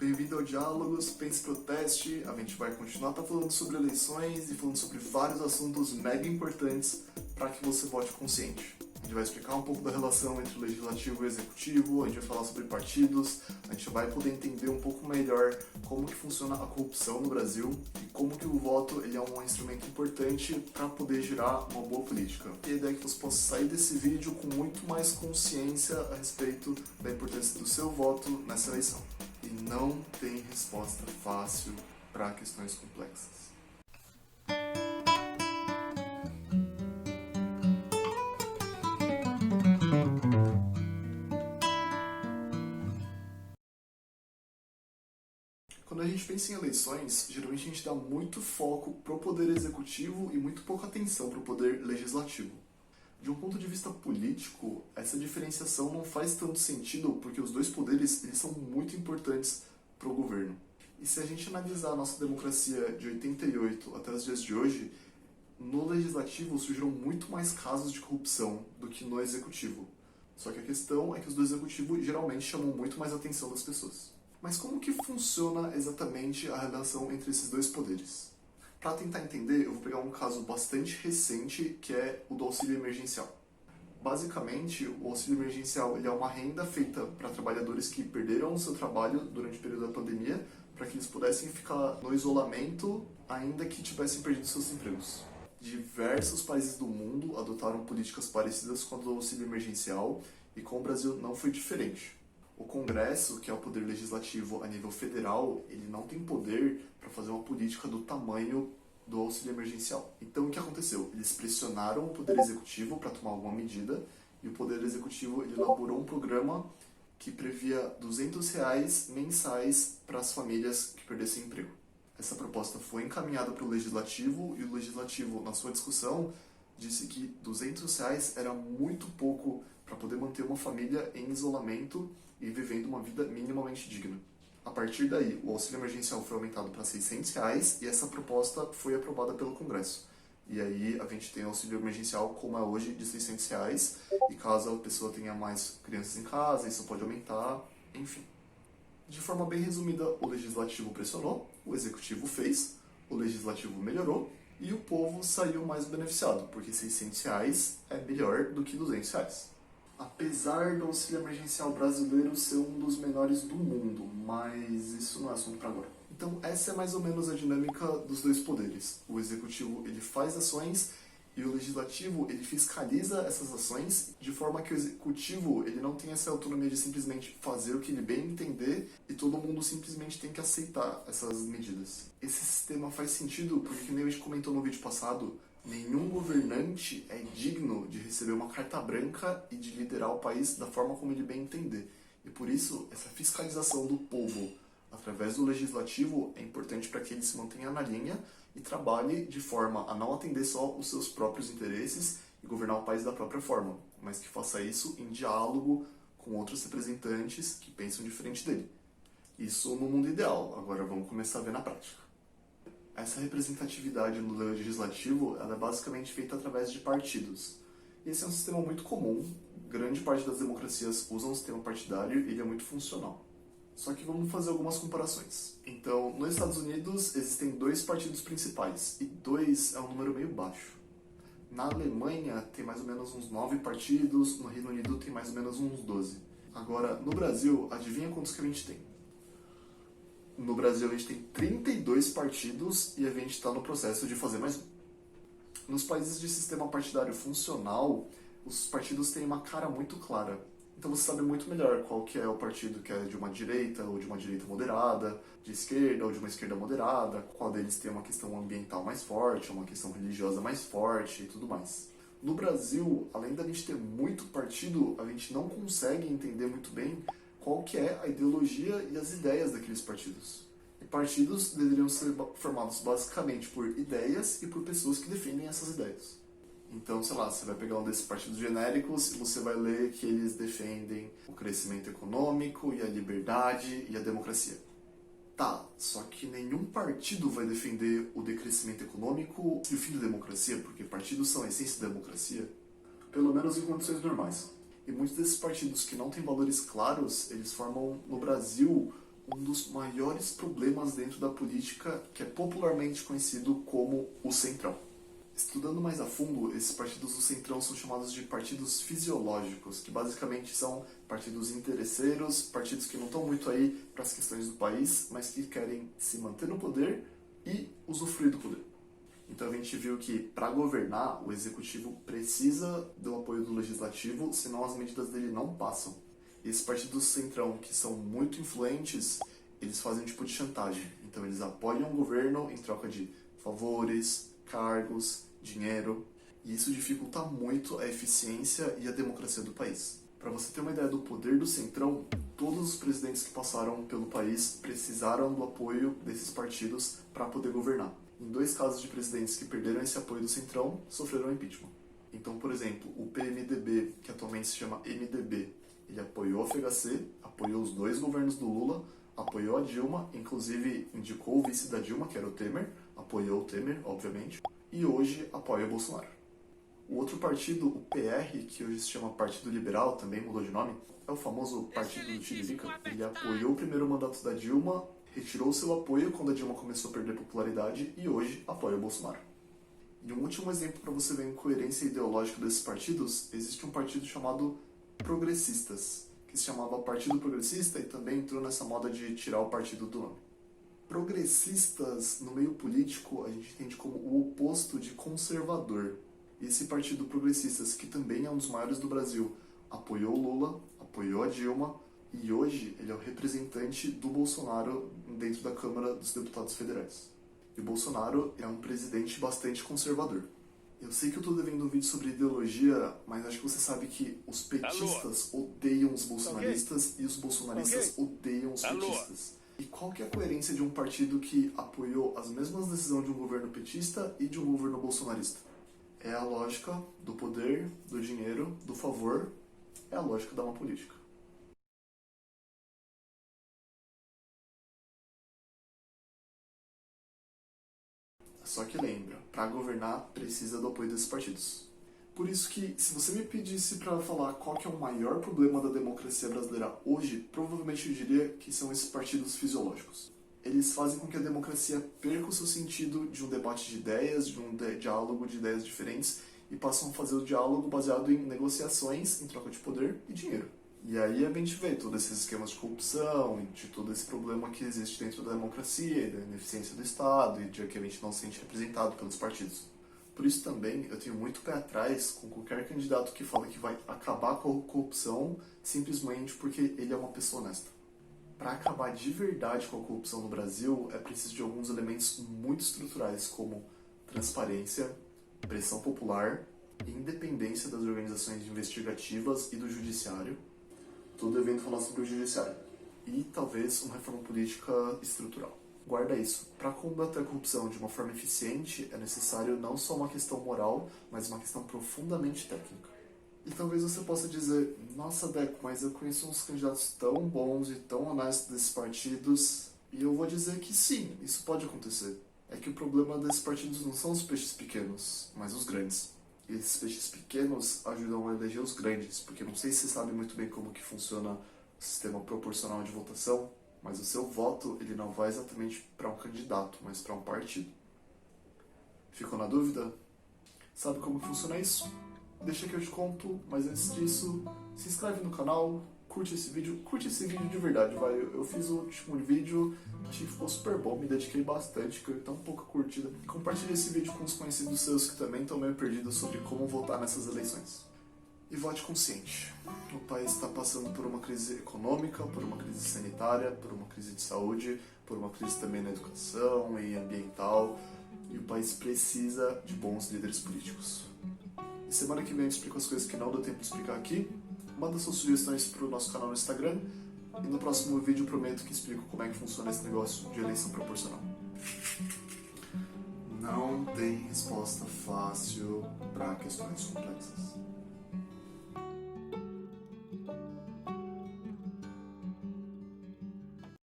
Bem-vindo ao Diálogos, Pense Proteste. A gente vai continuar falando sobre eleições e falando sobre vários assuntos mega importantes para que você vote consciente. A gente vai explicar um pouco da relação entre o legislativo e o executivo, a gente vai falar sobre partidos, a gente vai poder entender um pouco melhor como que funciona a corrupção no Brasil e como que o voto ele é um instrumento importante para poder gerar uma boa política. E a ideia é que você possa sair desse vídeo com muito mais consciência a respeito da importância do seu voto nessa eleição. E não tem resposta fácil para questões complexas. Quando a gente pensa em eleições, geralmente a gente dá muito foco para o poder executivo e muito pouca atenção para o poder legislativo. De um ponto de vista político, essa diferenciação não faz tanto sentido porque os dois poderes eles são muito importantes para o governo. E se a gente analisar a nossa democracia de 88 até os dias de hoje, no legislativo surgiram muito mais casos de corrupção do que no executivo. Só que a questão é que os do executivo geralmente chamam muito mais a atenção das pessoas. Mas como que funciona exatamente a relação entre esses dois poderes? Para tentar entender, eu vou pegar um caso bastante recente, que é o do auxílio emergencial. Basicamente, o auxílio emergencial ele é uma renda feita para trabalhadores que perderam o seu trabalho durante o período da pandemia, para que eles pudessem ficar no isolamento, ainda que tivessem perdido seus empregos. Diversos países do mundo adotaram políticas parecidas com a do auxílio emergencial, e com o Brasil não foi diferente. O Congresso, que é o poder legislativo a nível federal, ele não tem poder para fazer uma política do tamanho do auxílio emergencial. Então, o que aconteceu? Eles pressionaram o poder executivo para tomar alguma medida e o poder executivo ele elaborou um programa que previa R$ 200 mensais para as famílias que perdessem emprego. Essa proposta foi encaminhada para o legislativo e o legislativo, na sua discussão, disse que R$ 200 era muito pouco para poder manter uma família em isolamento e vivendo uma vida minimamente digna. A partir daí, o auxílio emergencial foi aumentado para R$ 600 e essa proposta foi aprovada pelo Congresso. E aí a gente tem o auxílio emergencial como é hoje de R$ 600 e caso a pessoa tenha mais crianças em casa, isso pode aumentar, enfim. De forma bem resumida, o legislativo pressionou, o executivo fez, o legislativo melhorou e o povo saiu mais beneficiado, porque R$ 600 é melhor do que R$ 200. Apesar do auxílio emergencial brasileiro ser um dos menores do mundo, mas isso não é assunto para agora. Então essa é mais ou menos a dinâmica dos dois poderes. O executivo ele faz ações e o legislativo ele fiscaliza essas ações de forma que o executivo ele não tem essa autonomia de simplesmente fazer o que ele bem entender e todo mundo simplesmente tem que aceitar essas medidas. Esse sistema faz sentido porque, como a gente comentou no vídeo passado, nenhum governante é digno de receber uma carta branca e de liderar o país da forma como ele bem entender. E por isso, essa fiscalização do povo através do legislativo é importante para que ele se mantenha na linha e trabalhe de forma a não atender só os seus próprios interesses e governar o país da própria forma, mas que faça isso em diálogo com outros representantes que pensam diferente dele. Isso no mundo ideal, agora vamos começar a ver na prática. Essa representatividade no legislativo ela é basicamente feita através de partidos. E esse é um sistema muito comum, grande parte das democracias usam o sistema partidário e ele é muito funcional. Só que vamos fazer algumas comparações. Então, nos Estados Unidos existem 2 partidos principais, e 2 é um número meio baixo. Na Alemanha tem mais ou menos uns 9 partidos, no Reino Unido tem mais ou menos uns 12. Agora, no Brasil, adivinha quantos que a gente tem? No Brasil a gente tem 32 partidos e a gente está no processo de fazer mais um. Nos países de sistema partidário funcional, os partidos têm uma cara muito clara. Então você sabe muito melhor qual que é o partido que é de uma direita ou de uma direita moderada, de esquerda ou de uma esquerda moderada, qual deles tem uma questão ambiental mais forte, uma questão religiosa mais forte e tudo mais. No Brasil, além da gente ter muito partido, a gente não consegue entender muito bem qual que é a ideologia e as ideias daqueles partidos. E partidos deveriam ser formados basicamente por ideias e por pessoas que defendem essas ideias. Então, sei lá, você vai pegar um desses partidos genéricos e você vai ler que eles defendem o crescimento econômico e a liberdade e a democracia. Tá, só que nenhum partido vai defender o decrescimento econômico e o fim da democracia, porque partidos são a essência da democracia, pelo menos em condições normais. E muitos desses partidos que não têm valores claros, eles formam no Brasil um dos maiores problemas dentro da política, que é popularmente conhecido como o Centrão. Estudando mais a fundo, esses partidos do Centrão são chamados de partidos fisiológicos, que basicamente são partidos interesseiros, partidos que não estão muito aí para as questões do país, mas que querem se manter no poder e usufruir do poder. Então a gente viu que, para governar, o executivo precisa do apoio do legislativo, senão as medidas dele não passam. E esses partidos do Centrão, que são muito influentes, eles fazem um tipo de chantagem. Então eles apoiam o governo em troca de favores, cargos, dinheiro, e isso dificulta muito a eficiência e a democracia do país. Para você ter uma ideia do poder do Centrão, todos os presidentes que passaram pelo país precisaram do apoio desses partidos para poder governar. Em 2 casos de presidentes que perderam esse apoio do Centrão, sofreram impeachment. Então, por exemplo, o PMDB, que atualmente se chama MDB, ele apoiou a FHC, apoiou os 2 governos do Lula, apoiou a Dilma, inclusive indicou o vice da Dilma, que era o Temer, apoiou o Temer, obviamente, e hoje apoia o Bolsonaro. O outro partido, o PR, que hoje se chama Partido Liberal, também mudou de nome, é o famoso Partido do Tiririca. Ele apoiou o primeiro mandato da Dilma, retirou seu apoio quando a Dilma começou a perder popularidade e hoje apoia o Bolsonaro. E um último exemplo para você ver a incoerência ideológica desses partidos, existe um partido chamado Progressistas, que se chamava Partido Progressista e também entrou nessa moda de tirar o partido do nome. Progressistas, no meio político, a gente entende como o oposto de conservador. E esse Partido Progressistas, que também é um dos maiores do Brasil, apoiou o Lula, apoiou a Dilma, e hoje ele é o representante do Bolsonaro dentro da Câmara dos Deputados Federais. E o Bolsonaro é um presidente bastante conservador. Eu sei que eu estou devendo um vídeo sobre ideologia, mas acho que você sabe que os petistas odeiam os bolsonaristas e os bolsonaristas odeiam os petistas. E qual que é a coerência de um partido que apoiou as mesmas decisões de um governo petista e de um governo bolsonarista? É a lógica do poder, do dinheiro, do favor, é a lógica da má política. Só que lembra, para governar precisa do apoio desses partidos. Por isso que, se você me pedisse para falar qual que é o maior problema da democracia brasileira hoje, provavelmente eu diria que são esses partidos fisiológicos. Eles fazem com que a democracia perca o seu sentido de um debate de ideias, de um diálogo de ideias diferentes, e passam a fazer o diálogo baseado em negociações em troca de poder e dinheiro. E aí a gente vê todos esses esquemas de corrupção, e de todo esse problema que existe dentro da democracia, e da ineficiência do Estado, e de que a gente não se sente representado pelos partidos. Por isso também eu tenho muito pé atrás com qualquer candidato que fala que vai acabar com a corrupção simplesmente porque ele é uma pessoa honesta. Para acabar de verdade com a corrupção no Brasil, é preciso de alguns elementos muito estruturais, como transparência, pressão popular e independência das organizações investigativas e do judiciário. Todo evento falar sobre o judiciário. E talvez uma reforma política estrutural. Guarda isso. Para combater a corrupção de uma forma eficiente, é necessário não só uma questão moral, mas uma questão profundamente técnica. E talvez você possa dizer, nossa, Deco, mas eu conheço uns candidatos tão bons e tão honestos desses partidos, e eu vou dizer que sim, isso pode acontecer. É que o problema desses partidos não são os peixes pequenos, mas os grandes. E esses peixes pequenos ajudam a eleger os grandes, porque não sei se você sabe muito bem como que funciona o sistema proporcional de votação, mas o seu voto ele não vai exatamente para um candidato, mas para um partido. Ficou na dúvida? Sabe como que funciona isso? Deixa que eu te conto, mas antes disso, se inscreve no canal, curte esse vídeo de verdade, vai. Eu fiz o último vídeo, achei que ficou super bom, me dediquei bastante, que eu tão pouca curtida. E compartilhe esse vídeo com os conhecidos seus que também estão meio perdidos sobre como votar nessas eleições. E vote consciente. O país está passando por uma crise econômica, por uma crise sanitária, por uma crise de saúde, por uma crise também na educação e ambiental. E o país precisa de bons líderes políticos. E semana que vem eu explico as coisas que não deu tempo de explicar aqui. Manda suas sugestões pro nosso canal no Instagram. E no próximo vídeo eu prometo que explico como é que funciona esse negócio de eleição proporcional. Não tem resposta fácil para questões complexas.